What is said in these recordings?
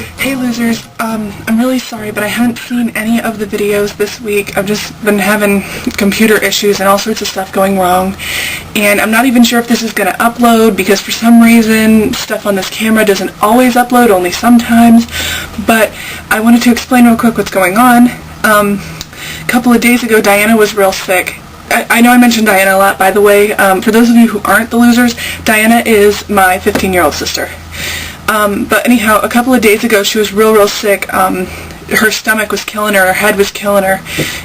Hey losers, I'm really sorry, but I haven't seen any of the videos this week. I've just been having computer issues and all sorts of stuff going wrong, and I'm not even sure if this is going to upload because for some reason stuff on this camera doesn't always upload, only sometimes, but I wanted to explain real quick what's going on. A couple of days ago, Diana was real sick. I know I mentioned Diana a lot, by the way. For those of you who aren't the losers, Diana is my 15-year-old sister. But anyhow, a couple of days ago, she was real sick. Her stomach was killing her head was killing her,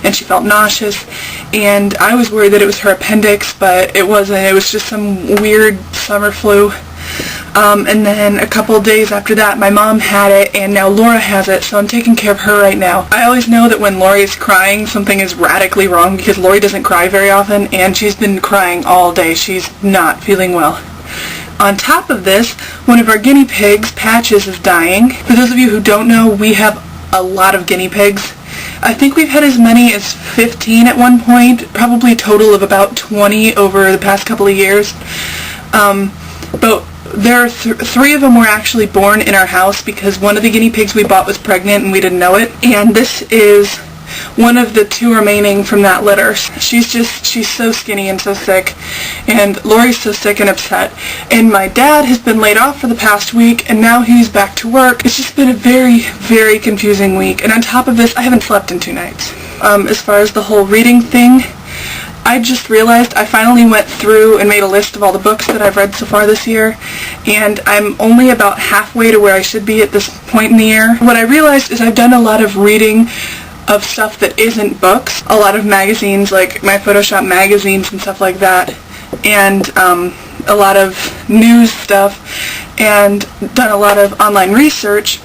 and she felt nauseous. And I was worried that it was her appendix, but it wasn't. It was just some weird summer flu. And then a couple of days after that, my mom had it, and now Laura has it, so I'm taking care of her right now. I always know that when Lori is crying, something is radically wrong, because Lori doesn't cry very often, and she's been crying all day. She's not feeling well. On top of this, one of our guinea pigs, Patches, is dying. For those of you who don't know, we have a lot of guinea pigs. I think we've had as many as 15 at one point, probably a total of about 20 over the past couple of years. But there are three of them were actually born in our house because one of the guinea pigs we bought was pregnant and we didn't know it. And this is one of the two remaining from that litter. She's so skinny and so sick, and Lori's so sick and upset, and my dad has been laid off for the past week, and now he's back to work. It's just been a very confusing week, and on top of this, I haven't slept in 2 nights. As far as the whole reading thing, I just realized I finally went through and made a list of all the books that I've read so far this year, and I'm only about halfway to where I should be at this point in the year. What I realized is I've done a lot of reading of stuff that isn't books, a lot of magazines like my Photoshop magazines and stuff like that, and a lot of news stuff, and done a lot of online research,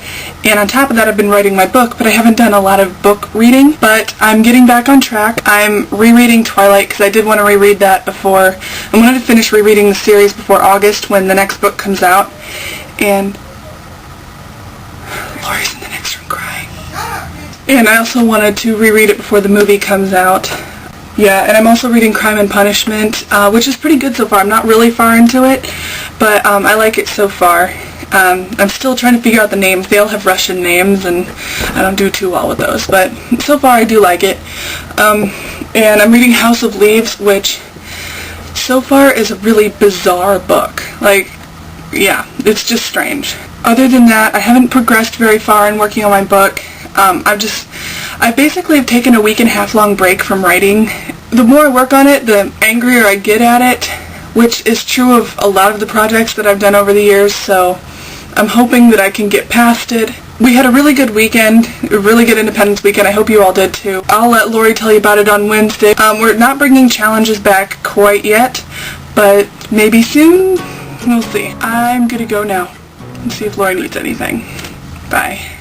and on top of that I've been writing my book, but I haven't done a lot of book reading, but I'm getting back on track. I'm rereading Twilight because I did want to reread that before. I wanted to finish rereading the series before August when the next book comes out, and Lori's in the next room crying. And I also wanted to reread it before the movie comes out. Yeah, and I'm also reading Crime and Punishment, which is pretty good so far. I'm not really far into it, but I like it so far. I'm still trying to figure out the names. They all have Russian names, and I don't do too well with those, but so far I do like it. And I'm reading House of Leaves, which so far is a really bizarre book. Like, yeah, it's just strange. Other than that, I haven't progressed very far in working on my book. I basically have taken a 1.5 week long break from writing. The more I work on it, the angrier I get at it, which is true of a lot of the projects that I've done over the years, so I'm hoping that I can get past it. We had a really good weekend, a really good Independence weekend. I hope you all did too. I'll let Lori tell you about it on Wednesday. We're not bringing challenges back quite yet, but maybe soon. We'll see. I'm gonna go now and see if Lori needs anything. Bye.